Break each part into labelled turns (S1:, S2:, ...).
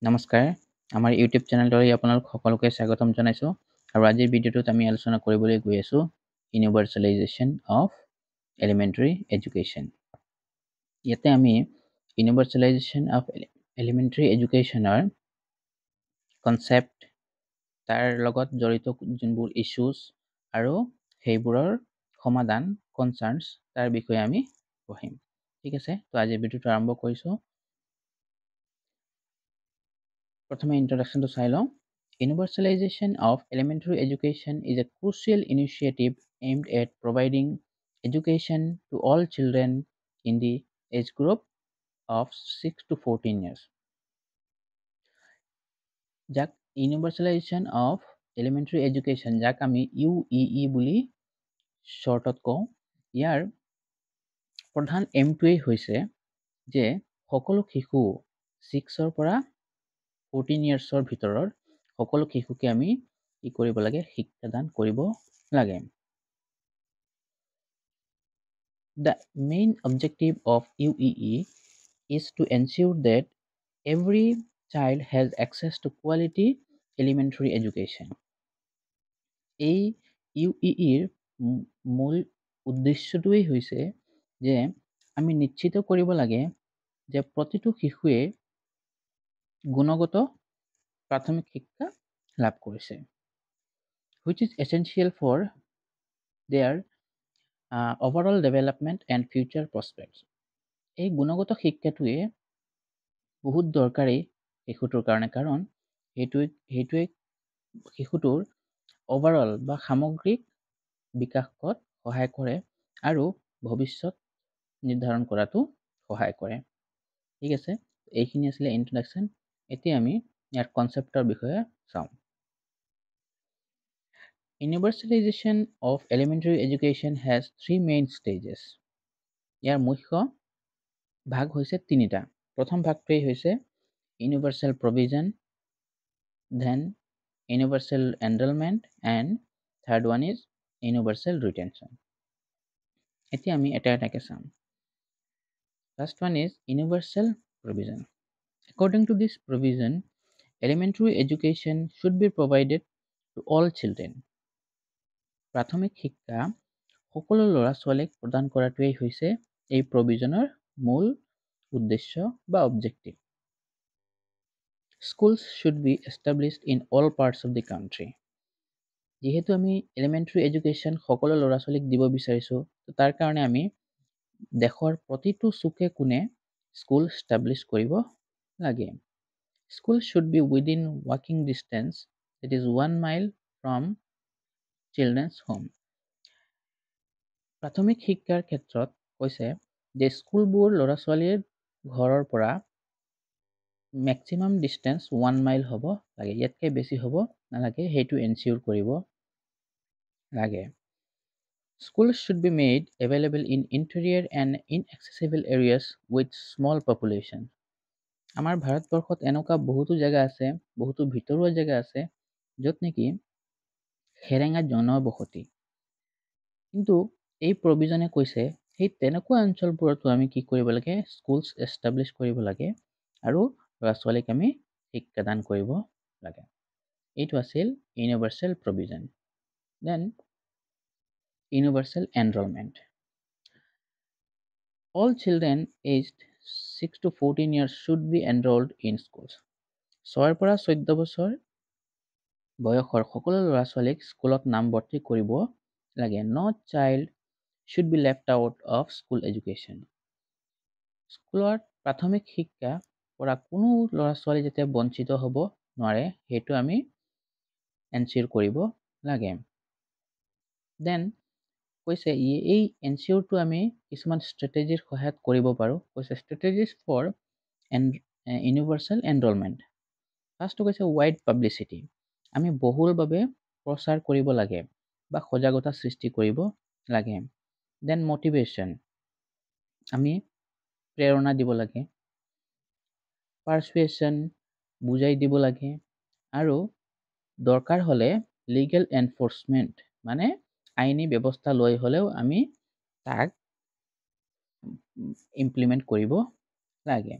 S1: নমস্কাৰ আমাৰ ইউটিউব চেনেলটোলৈ আপোনালোক সকলোকে স্বাগতম জনাইছোঁ আৰু আজিৰ ভিডিঅ'টোত আমি আলোচনা কৰিবলৈ গৈ আছোঁ ইউনিভাৰ্চেলাইজেশ্যন অফ এলিমেণ্টাৰী এডুকেশ্যন। ইয়াতে আমি ইউনিভাৰ্চেলাইজেশ্যন অফ এলিমেণ্টাৰী এডুকেশ্যনৰ কনচেপ্ট, তাৰ লগত জড়িত যোনবোৰ ইছ্যুজ আৰু সেইবোৰৰ সমাধান কনচাৰ্নছ তাৰ বিষয়ে আমি পঢ়িম। ঠিক আছে, তো আজিৰ ভিডিঅ'টো আৰম্ভ কৰিছোঁ। প্ৰথমে ইন্ট্ৰডাকশ্যনটো চাই লওঁ। Universalization of elementary education is a crucial initiative aimed at providing education to all children in the age group of 6 to 14 years. যাক Universalization of Elementary Education, যাক আমি UEE বুলি শ্বৰ্টত কওঁ, ইয়াৰ প্ৰধান এমটোৱেই হৈছে যে সকলো শিশু 6ৰ পৰা 14 ইয়াৰ্ছৰ ভিতৰৰ সকলো শিশুকে আমি কি কৰিব লাগে, শিক্ষাদান কৰিব লাগে। The main objective of UEE is to ensure that every child has access to quality elementary education. এই UEEৰ মূল উদ্দেশ্যটোৱেই হৈছে যে আমি নিশ্চিত কৰিব লাগে যে প্ৰতিটো শিশুৱে গুণগত প্ৰাথমিক শিক্ষা লাভ কৰিছে, which is essential for their overall development and future prospects. এই গুণগত শিক্ষাটোৱে বহুত দৰকাৰী শিশুটোৰ কাৰণে, কাৰণ সেইটোৱে শিশুটোৰ অভাৰঅল বা সামগ্ৰিক বিকাশত সহায় কৰে আৰু ভৱিষ্যত নিৰ্ধাৰণ কৰাটো সহায় কৰে। ঠিক আছে, এইখিনি আছিলে ইন্ট্ৰডাকশ্যন। এতিয়া আমি ইয়াৰ কনচেপ্টৰ বিষয়ে চাওঁ। Universalization of elementary education has three main stages. ইয়াৰ মুখ্য ভাগ হৈছে তিনিটা। প্ৰথম ভাগটোৱেই হৈছে universal provision, then universal enrollment, and third one is universal retention. এতিয়া আমি এটা এটাকে চাম। First one is universal provision. According to this provision, elementary education should be provided to all children. প্ৰাথমিক শিক্ষা সকলো ল'ৰা ছোৱালীক প্ৰদান কৰাটোৱেই হৈছে এই প্ৰভিজনৰ মূল উদ্দেশ্য বা objective. Schools should be established in all parts of the country. যিহেতু আমি এলিমেণ্টাৰী এডুকেশ্যন সকলো ল'ৰা ছোৱালীক দিব বিচাৰিছোঁ, তাৰ কাৰণে আমি দেশৰ প্ৰতিটো চুকে কোণে স্কুল ষ্টাব্লিছ কৰিব লাগে। School should be within walking distance, that is 1 mile from children's home. প্ৰাথমিক শিক্ষাৰ ক্ষেত্ৰত কৈছে যে স্কুলবোৰ ল'ৰা ছোৱালীৰ ঘৰৰ পৰা মেক্সিমাম ডিষ্টেঞ্চ 1 মাইল হ'ব লাগে, ইয়াতকৈ বেছি হ'ব নালাগে, সেইটো এনচিয়ৰ কৰিব লাগে। Schools should be made available in interior and inaccessible areas with small population. আমাৰ ভাৰতবৰ্ষত এনেকুৱা বহুতো জেগা আছে, বহুতো ভিতৰুৱা জেগা আছে য'ত নেকি সেৰেঙা জনবসতি, কিন্তু এই প্ৰভিজনে কৈছে সেই তেনেকুৱা অঞ্চলবোৰতো আমি কি কৰিব লাগে, স্কুলছ এষ্টাব্লিছ কৰিব লাগে আৰু ল'ৰা ছোৱালীক আমি শিক্ষাদান কৰিব লাগে। এইটো আছিল universal provision. Then universal enrolment. All children aged 6 to 14 years should be enrolled in schools. 6 পৰা 14 বছৰ বয়সৰ সকলো ল'ৰা ছোৱালীক স্কুলত নামভৰ্তি কৰিব লাগে। No child should be left out of school education. স্কুলত প্ৰাথমিক শিক্ষা পৰা কোনো ল'ৰা ছোৱালী যাতে বঞ্চিত হ'ব নোৱাৰে, সেইটো আমি এনচিয়ৰ কৰিব লাগে। দেন কৈছে এই এনচিয়ৰটো আমি কিছুমান ষ্ট্ৰেটেজিৰ সহায়ত কৰিব পাৰোঁ। কৈছে ষ্ট্ৰেটেজিজ ফৰ ইউনিভাৰ্চেল এনৰলমেণ্ট। ফাৰ্ষ্টটো কৈছে ৱাইড পাব্লিচিটি। আমি বহুলভাৱে প্ৰচাৰ কৰিব লাগে বা সজাগতা সৃষ্টি কৰিব লাগে। দেন মটিভেশ্যন, আমি প্ৰেৰণা দিব লাগে। পাৰ্চুৱেশ্যন, বুজাই দিব লাগে। আৰু দৰকাৰ হ'লে লিগেল এনফৰ্চমেণ্ট, মানে আইনী ব্যৱস্থা লৈ হ'লেও আমি তাক ইমপ্লিমেণ্ট কৰিব লাগে।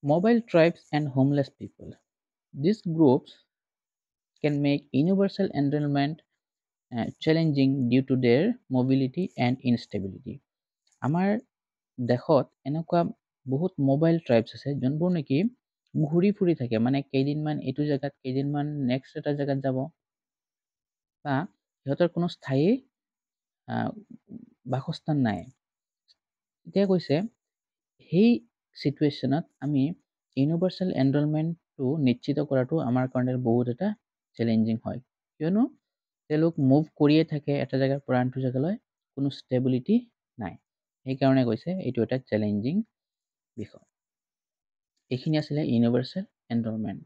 S1: Mobile tribes and homeless people. These groups can make universal enrollment challenging due to their mobility and instability. আমাৰ দেশত এনেকুৱা বহুত মোবাইল ট্ৰাইবছ আছে যোনবোৰ নেকি ঘূৰি ফুৰি থাকে, মানে কেইদিনমান এইটো জেগাত কেইদিনমান নেক্সট এটা জেগাত যাব, বা সিহঁতৰ কোনো স্থায়ী বাসস্থান নাই। এতিয়া কৈছে সেই চিটুৱেশ্যনত আমি ইউনিভাৰ্চেল এনৰলমেণ্টটো নিশ্চিত কৰাটো আমাৰ কাৰণে বহুত এটা চেলেঞ্জিং হয়, কিয়নো তেওঁলোক মুভ কৰিয়ে থাকে এটা জেগাৰ পৰা আনটো জেগালৈ, কোনো ষ্টেবিলিটি নাই। সেইকাৰণে কৈছে এইটো এটা চেলেঞ্জিং বিষয়। এইখিনি আছিলে ইউনিভাৰ্চেল এনৰলমেণ্ট।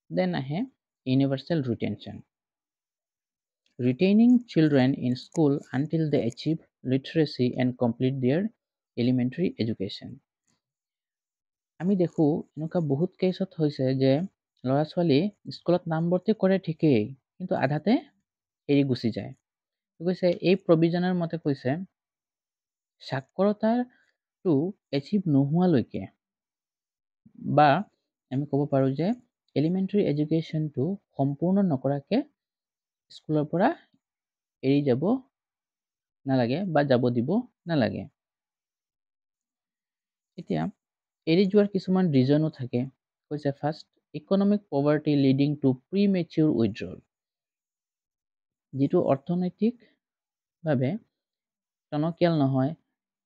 S1: দেন আহে universal retention. Retaining children in school until they achieve literacy and complete their elementary education. আমি দেখোঁ এনেকুৱা বহুত কেছত হৈছে যে ল'ৰা ছোৱালী স্কুলত নামভৰ্তি কৰে ঠিকেই, কিন্তু আধাতে এৰি গুচি যায়। কৈছে এই প্ৰভিজনৰ মতে কৈছে সাক্ষৰতাটো এচিভ নোহোৱালৈকে, বা আমি ক'ব পাৰোঁ যে এলিমেণ্টাৰী এডুকেশ্যনটো সম্পূৰ্ণ নকৰাকৈ স্কুলৰ পৰা এৰি যাব নালাগে বা যাব দিব নালাগে। এতিয়া এৰি যোৱাৰ কিছুমান ৰিজনো থাকে। কৈছে first, economic poverty leading to pre mature withdrawal. যিটো অৰ্থনৈতিকভাৱে টনকিয়াল নহয়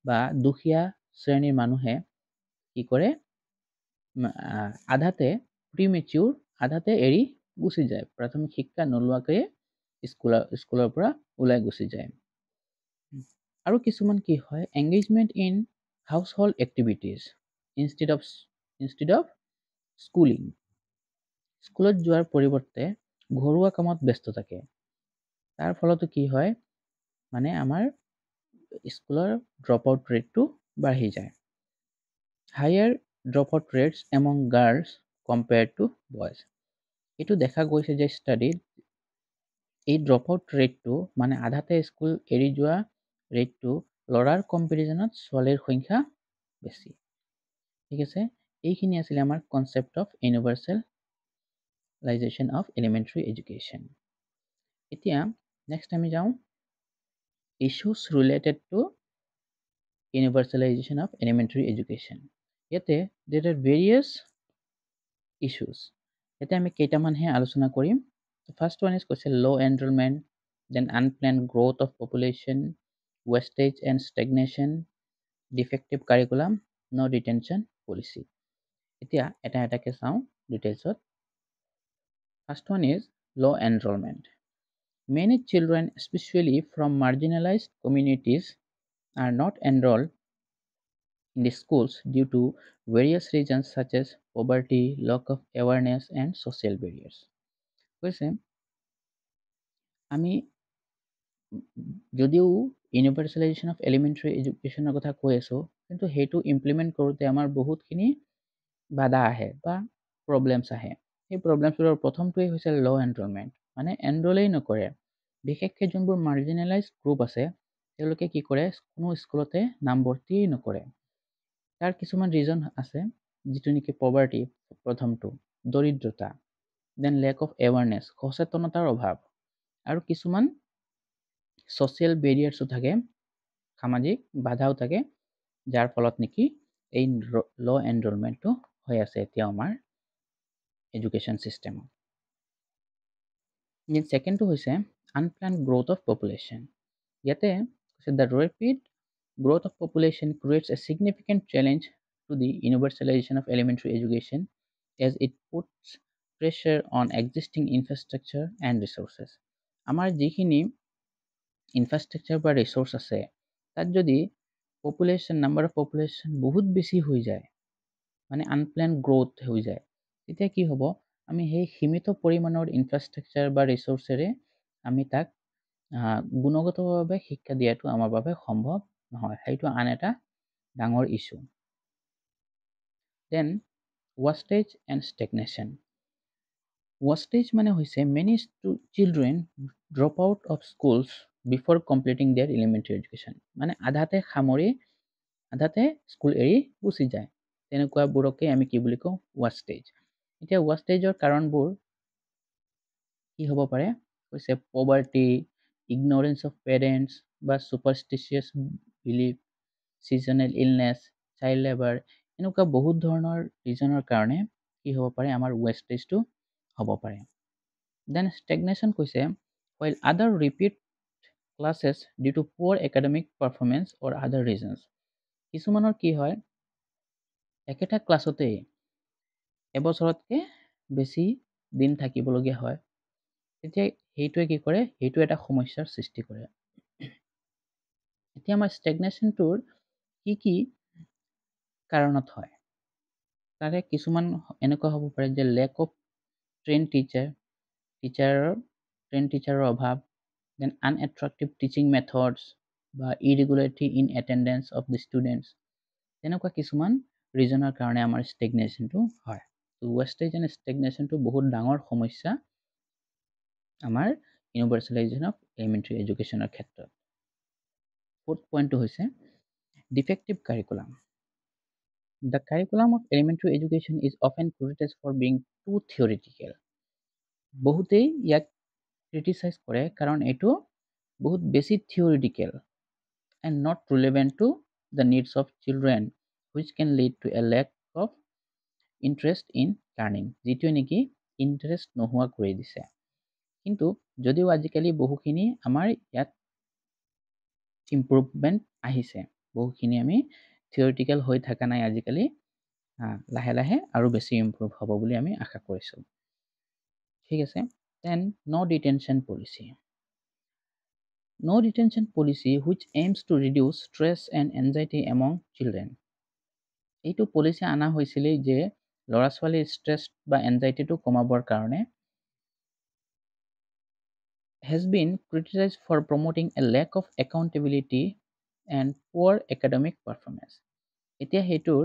S1: বা দুখীয়া শ্ৰেণীৰ মানুহে কি কৰে, আধাতে প্ৰিমেচিউৰ, আধাতে এৰি গুচি যায়, প্ৰাথমিক শিক্ষা নোলোৱাকৈয়ে স্কুলৰ পৰা ওলাই গুচি যায়। আৰু কিছুমান কি হয়, engagement in house hold activities instead of schooling. স্কুলত যোৱাৰ পৰিৱৰ্তে ঘৰুৱা কামত ব্যস্ত থাকে। তাৰ ফলতো কি হয়, মানে আমাৰ স্কুলৰ ড্ৰপ আউট ৰেটটো বাঢ়ি যায়। Higher drop out rates among girls compared to boys. এইটো দেখা গৈছে যে ষ্টাডিত এই ড্ৰপ আউট ৰেটটো, মানে আধাতে স্কুল এৰি যোৱা ৰেটটো ল'ৰাৰ কম্পেৰিজনত ছোৱালীৰ সংখ্যা বেছি। ঠিক আছে, এইখিনি আছিলে আমাৰ concept of universalization of elementary education. এতিয়া নেক্সট আমি যাওঁ issues related to universalization of elementary education. ইয়াতে there are various issues. ইয়াতে আমি কেইটামানহে আলোচনা কৰিম। First one is কৈছে low enrollment, then unplanned growth of population, wastage and stagnation, defective curriculum, no detention policy. এতিয়া এটা এটাকে চাওঁ ডিটেইলছত। First one is low enrollment. Many children, especially from marginalized communities, are not enrolled in the schools due to various reasons such as poverty, lack of awareness, and social barriers. কৈছে আমি যদিও ইউনিভাৰ্চেলাইজেশ্যন of elementary এডুকেশ্যনৰ কথা কৈ আছোঁ, কিন্তু সেইটো implement কৰোঁতে আমাৰ বহুতখিনি বাধা আহে বা প্ৰব্লেমছ আহে। সেই প্ৰব্লেমছবোৰৰ প্ৰথমটোৱেই হৈছে ল' এনৰলমেণ্ট, মানে এনৰলেই নকৰে। বিশেষকৈ যোনবোৰ মাৰ্জিনেলাইজ গ্ৰুপ আছে তেওঁলোকে কি কৰে, কোনো স্কুলতে নামভৰ্তিয়েই নকৰে। তাৰ কিছুমান ৰিজন আছে, যিটো নেকি পভাৰ্টি প্ৰথমটো, দৰিদ্ৰতা, দেন লেক অফ এৱাৰনেছ, সচেতনতাৰ অভাৱ, আৰু কিছুমান ছ'চিয়েল বেৰিয়াৰ্ছো থাকে, সামাজিক বাধাও থাকে, যাৰ ফলত নেকি এই ল' এনৰলমেণ্টটো হৈ আছে এতিয়া আমাৰ এডুকেশ্যন চিষ্টেমত। ছেকেণ্ডটো হৈছে আনপ্লেণ্ড গ্ৰ'থ অফ পপুলেশ্যন। ইয়াতে the rapid growth of population creates a significant challenge to the universalization of elementary education as it puts pressure on existing infrastructure and resources. আমাৰ যিখিনি ইনফ্ৰাষ্ট্ৰাকচাৰ বা ৰিচোৰ্চ আছে তাত যদি নাম্বাৰ অফ পপুলেশ্যন বহুত বেছি হৈ যায়, মানে আনপ্লেন গ্ৰ'থ হৈ যায়, তেতিয়া কি হ'ব, আমি সেই সীমিত পৰিমাণৰ ইনফ্ৰাষ্ট্ৰাকচাৰ বা ৰিচোৰ্চেৰে আমি তাক গুণগতভাৱে শিক্ষা দিয়াটো আমাৰ বাবে সম্ভৱ নহয়। সেইটো আন এটা ডাঙৰ ইছ্যু। Then wastage and stagnation. Wastage মানে হৈছে many children drop out of schools before completing their elementary education. মানে আধাতে স্কুল এৰি গুচি যায়। তেনেকুৱাবোৰকে আমি কি বুলি কওঁ ৱেষ্টেজ। এতিয়া ৱেষ্টেজৰ কাৰণবোৰ কি হ'ব পাৰে কৈছে পভাৰ্টি, ইগনৰেঞ্চ অফ পেৰেণ্টছ বা superstitious belief, seasonal illness, child labour, এনেকুৱা বহুত ধৰণৰ ৰিজনৰ কাৰণে কি হ'ব পাৰে আমাৰ ৱেষ্টেজটো হ'ব পাৰে। দেন ষ্টেগনেশ্যন কৈছে while other repeat classes due to poor academic performance or other reasons। কিছুমানৰ কি হয় একেটা ক্লাছতেই এবছৰতকে বেছি দিন থাকিবলগীয়া হয়, তেতিয়া সেইটোৱে কি কৰে সেইটো এটা সমস্যাৰ সৃষ্টি কৰে। এতিয়া আমাৰ ষ্টেগনেশ্যনটোৰ কি কাৰণত হয় তাৰে কিছুমান এনেকুৱা হ'ব পাৰে যে লেক অফ ট্ৰেইন টিচাৰৰ অভাৱ, দেন আনএট্ৰেক্টিভ টিচিং মেথডছ বা irregularity in attendance of the students, তেনেকুৱা কিছুমান ৰিজনৰ কাৰণে আমাৰ ষ্টেগনেশ্যনটো হয়। ত' ৱেষ্টেজ এণ্ড ষ্টেগনেশ্যনটো বহুত ডাঙৰ সমস্যা আমাৰ ইউনিভাৰ্চেলাইজেশ্যন অফ এলিমেণ্টাৰী এডুকেশ্যনৰ ক্ষেত্ৰত। ফ'ৰ্থ পইণ্টটো হৈছে defective curriculum. The curriculum of elementary education is often criticized for being too theoretical। বহুতেই ইয়াক ক্ৰিটিচাইজ কৰে কাৰণ এইটো বহুত বেছি theoretical and not relevant to the needs of children, which can lead to a lack of interest in learning, যিটোৱে নেকি interest নোহোৱা কৰি দিছে। কিন্তু যদিও আজিকালি বহুখিনি আমাৰ ইয়াত ইম্প্ৰুভমেণ্ট আহিছে, বহুখিনি আমি থিয়ৰিটিকেল হৈ থকা নাই আজিকালি, লাহে লাহে আৰু বেছি ইম্প্ৰুভ হ'ব বুলি আমি আশা কৰিছোঁ। ঠিক আছে, then no' detention policy. No detention policy which aims to reduce stress and anxiety among children। এইটো পলিচি অনা হৈছিলে যে ল'ৰা ছোৱালীৰ ষ্ট্ৰেছ বা এনজাইটিটো কমাবৰ কাৰণে। Has been criticized for promoting a lack of accountability and poor academic performance। এতিয়া সেইটোৰ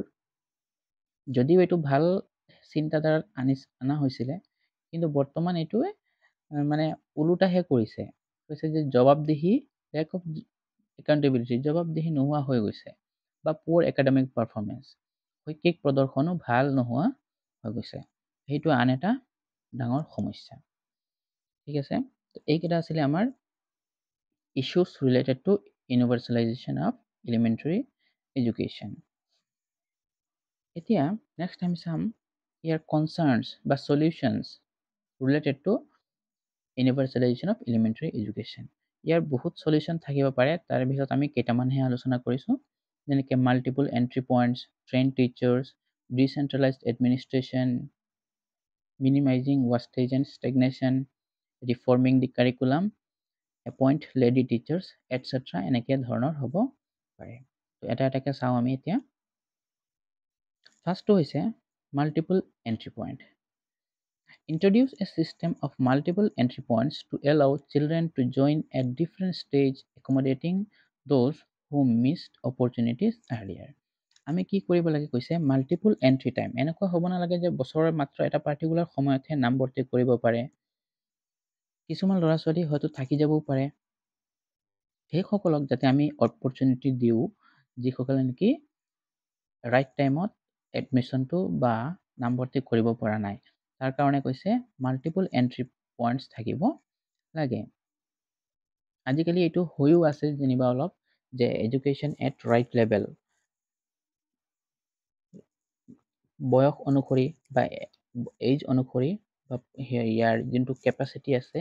S1: যদিও এইটো ভাল চিন্তাধাৰাত অনা হৈছিলে কিন্তু বৰ্তমান এইটোৱে মানে ওলোটাহে কৰিছে, কৈছে যে জবাবদিহি lack of accountability, জবাবদিহি নোহোৱা হৈ গৈছে বা poor academic performance, শৈক্ষিক প্ৰদৰ্শনো ভাল নোহোৱা হৈ গৈছে, সেইটো আন এটা ডাঙৰ সমস্যা। ঠিক আছে, এইকেইটা আছিলে আমাৰ issues related to universalization of elementary education। এতিয়া নেক্সট আমি চাম ইয়াৰ কনচাৰ্নছ বা সলিউশনছ related to universalization of elementary education। ইয়াৰ বহুত সলিউশন থাকিব পাৰে, তাৰ ভিতৰত আমি কেইটামানহে আলোচনা কৰিছোঁ, যেনেকৈ multiple entry points, train teachers, decentralized administration, minimizing wastage and stagnation, reforming the curriculum, appoint lady teachers etcetera, এনেকৈ ধৰণৰ হ'ব পাৰে। এটা এটাকৈ চাওঁ আমি এতিয়া। ফাৰ্ষ্টটো হৈছে multiple entry point. Introduce a system of multiple entry points to allow children to join at different stage, accommodating those who missed opportunities earlier। আমি কি কৰিব লাগে কৈছে মাল্টিপল এণ্ট্ৰি টাইম। এনেকুৱা হ'ব নালাগে যে বছৰৰ মাত্ৰ এটা পাৰ্টিকুলাৰ সময়তহে নামভৰ্তি কৰিব পাৰে। কিছুমান ল'ৰা ছোৱালী হয়তো থাকি যাবও পাৰে, সেইসকলক যাতে আমি অপৰচুনিটি দিওঁ যিসকলে নেকি ৰাইট টাইমত এডমিশ্যনটো বা নামভৰ্তি কৰিব পৰা নাই, তাৰ কাৰণে কৈছে মাল্টিপল এণ্ট্ৰি পইণ্টছ থাকিব লাগে। আজিকালি এইটো হৈও আছে যেনিবা অলপ, যে এডুকেশ্যন এট ৰাইট লেভেল, বয়স অনুসৰি বা এইজ অনুসৰি বা ইয়াৰ যোনটো কেপাচিটি আছে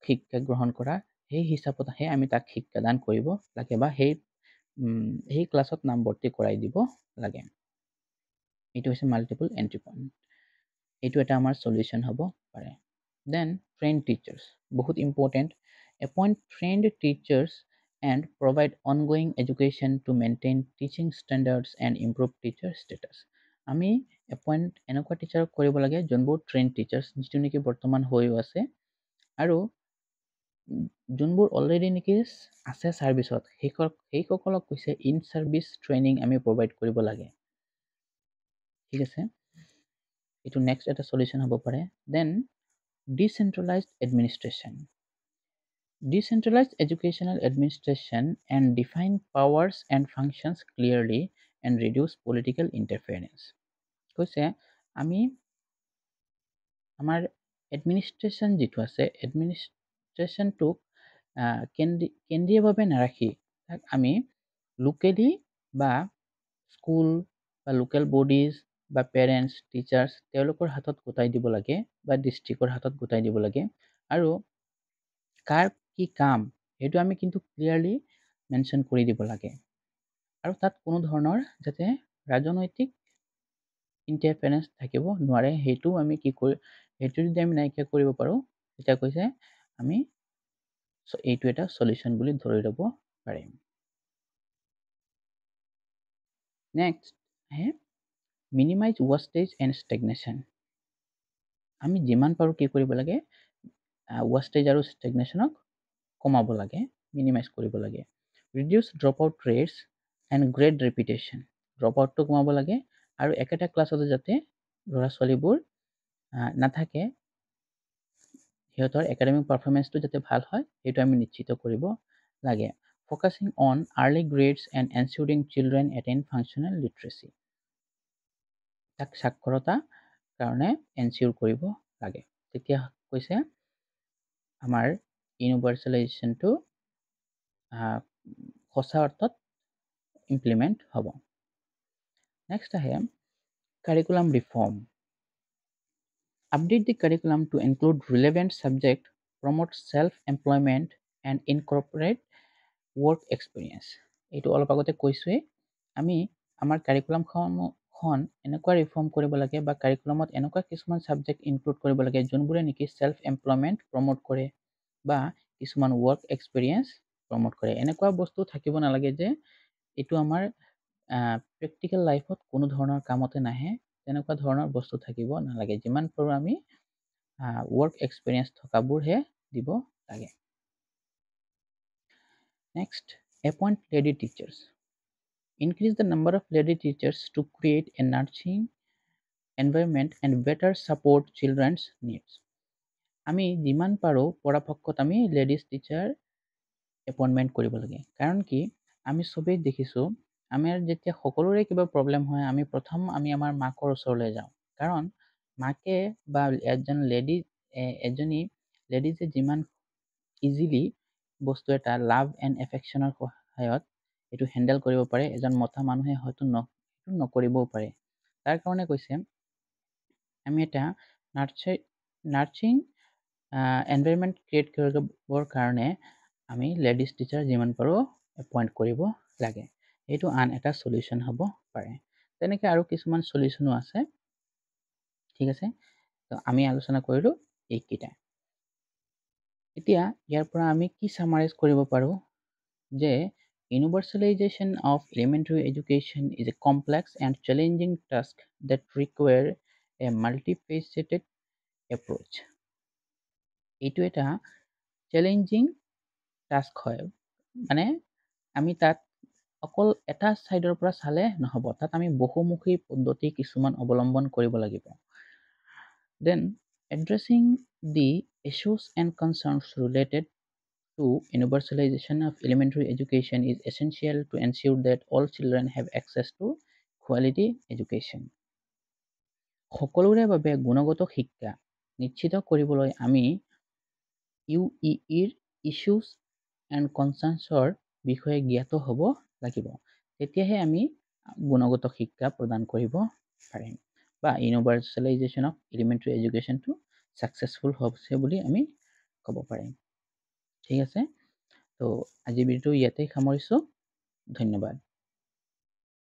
S1: শিক্ষা গ্ৰহণ কৰা, সেই হিচাপতহে আমি তাক শিক্ষাদান কৰিব লাগে বা সেই ক্লাছত নামভৰ্তি কৰাই দিব লাগে। এইটো হৈছে মাল্টিপল এণ্ট্ৰি পইণ্ট, এইটো এটা আমাৰ সলিউশ্যন হ'ব পাৰে। দেন ট্ৰেইন টিচাৰ্ছ, বহুত important. Appoint trained teachers and provide ongoing education to maintain teaching standards and improve teacher status. আমি এপইণ্ট এনেকুৱা টিচাৰক কৰিব লাগে যোনবোৰ ট্ৰেইন টিচাৰ্ছ, যিটো নেকি বৰ্তমান হৈও আছে, আৰু যোনবোৰ অলৰেডি নেকি আছে ছাৰ্ভিচত, সেইসকলক কৈছে ইন ছাৰ্ভিচ ট্ৰেইনিং আমি প্ৰভাইড কৰিব লাগে। ঠিক আছে, এইটো নেক্সট এটা সলিউশ্যন হ'ব পাৰে। Then decentralized administration. Decentralized educational administration and define powers and functions clearly and reduce political interference. কৈছে আমি আমাৰ এডমিনিষ্ট্ৰেশ্যন যিটো আছে এডমিনিষ্ট্ৰেশ্যনটোক কেন্দ্ৰীয়ভাৱে নাৰাখি তাক আমি লোকেলি বা স্কুল বা লোকেল বডিজ বা পেৰেণ্টছ টিচাৰ্ছ তেওঁলোকৰ হাতত গোটাই দিব লাগে বা ডিষ্ট্ৰিক্টৰ হাতত গোটাই দিব লাগে আৰু কাৰ কি কাম সেইটো আমি কিন্তু ক্লিয়াৰলি মেনশ্যন কৰি দিব লাগে আৰু তাত কোনো ধৰণৰ যাতে ৰাজনৈতিক ইণ্টাৰফেৰেঞ্চ থাকিব নোৱাৰে সেইটো আমি কি কৰি সেইটো যদি আমি নাইকিয়া কৰিব পাৰোঁ তেতিয়া কৈছে আমি এইটো এটা সলিউশ্যন বুলি ধৰি ল'ব পাৰিম নেক্সট আহে মিনিমাইজ ৱেষ্টেজ এণ্ড ষ্টেগনেশ্যন আমি যিমান পাৰোঁ কি কৰিব লাগে ৱেষ্টেজ আৰু ষ্টেগনেশ্যনক কমাব লাগে মিনিমাইজ কৰিব লাগে reduce drop out rates and grade repetition drop আউটটো কমাব লাগে আৰু একেটা ক্লাছতে যাতে ল'ৰা ছোৱালীবোৰ নাথাকে সিহঁতৰ একাডেমিক পাৰফৰ্মেঞ্চটো যাতে ভাল হয় সেইটো আমি নিশ্চিত কৰিব লাগে focusing on early grades and ensuring children attain functional literacy তাক সাক্ষৰতা কাৰণে এনচিউৰ কৰিব লাগে তেতিয়া কৈছে আমাৰ ইউনিভাৰ্চেলাইজেশ্যনটো সঁচা অৰ্থত ইমপ্লিমেণ্ট হ'ব নেক্সট আহে curriculum reform Update the curriculum to include relevant subjects, promote self-employment, and incorporate work experience. এইটো অলপ আগতে কৈছোঁৱেই আমি আমাৰ কাৰিকুলামখন এনেকুৱা ৰিফৰ্ম কৰিব লাগে বা কাৰিকুলামত এনেকুৱা কিছুমান ছাবজেক্ট ইনক্লুড কৰিব লাগে যোনবোৰে নেকি ছেল্ফ এমপ্লয়মেণ্ট প্ৰমোট কৰে বা কিছুমান ৱৰ্ক এক্সপিৰিয়েঞ্চ প্ৰমোট কৰে এনেকুৱা বস্তু থাকিব নালাগে যে এইটো আমাৰ প্ৰেক্টিকেল লাইফত কোনো ধৰণৰ কামতে নাহে তেনেকুৱা ধৰণৰ বস্তু থাকিব নালাগে যিমান পাৰোঁ আমি ৱৰ্ক এক্সপিৰিয়েঞ্চ থকাবোৰহে দিব লাগে next appoint lady teachers increase the number of lady teachers to create a nurturing environment and better support children's needs আমি যিমান পাৰোঁ পৰাপক্ষত আমি লেডিজ টিচাৰ এপইণ্টমেণ্ট কৰিব লাগে কাৰণ কি আমি চবেই দেখিছোঁ আমাৰ যেতিয়া সকলোৰে কিবা প্ৰব্লেম হয় আমি প্ৰথম আমি আমাৰ মাকৰ ওচৰলৈ যাওঁ কাৰণ মাকে বা এজনী লেডিজে যিমান ইজিলি বস্তু এটা লাভ এণ্ড এফেকশ্যনৰ সহায়ত এইটো হেণ্ডেল কৰিব পাৰে এজন মতা মানুহে হয়তো নকৰিবও পাৰে তাৰ কাৰণে কৈছে আমি এটা নাৰ্চিং এনভাইৰনমেণ্ট ক্ৰিয়েট কৰিবৰ কাৰণে আমি লেডিজ টিচাৰ যিমান পাৰোঁ এপইণ্ট কৰিব লাগে এইটো আন এটা সলিউশ্যন হ'ব পাৰে তেনেকৈ আৰু কিছুমান সলিউশ্যনো আছে ঠিক আছে তো আমি আলোচনা কৰিলোঁ এইকেইটা এতিয়া ইয়াৰ পৰা আমি কি সামাৰাইজ কৰিব পাৰোঁ যে universalization of elementary education is a complex and challenging task that require a multifaceted approach এইটো এটা চেলেঞ্জিং টাস্ক হয় মানে আমি তাত অকল এটা ছাইডৰ পৰা চালে নহ'ব তাত আমি বহুমুখী পদ্ধতি কিছুমান অৱলম্বন কৰিব লাগিব then addressing the issues and concerns related to universalization of elementary education is essential to ensure that all children have access to quality education. সকলোৰে বাবে গুণগত শিক্ষা নিশ্চিত কৰিবলৈ আমি UEEৰ ইছ্যুজ এণ্ড কনচাৰ্নছৰ বিষয়ে জ্ঞাত হ'ব লাগিব তেতিয়াহে আমি গুণগত শিক্ষা প্ৰদান কৰিব পাৰিম বা ইউনিভাৰ্চেলাইজেশ্যন অফ এলিমেণ্টাৰী এডুকেশ্যনটো ছাকচেছফুল হৈছে বুলি আমি ক'ব পাৰিম ঠিক আছে তো আজি ভিডিঅ'টো ইয়াতেই সামৰিছোঁ ধন্যবাদ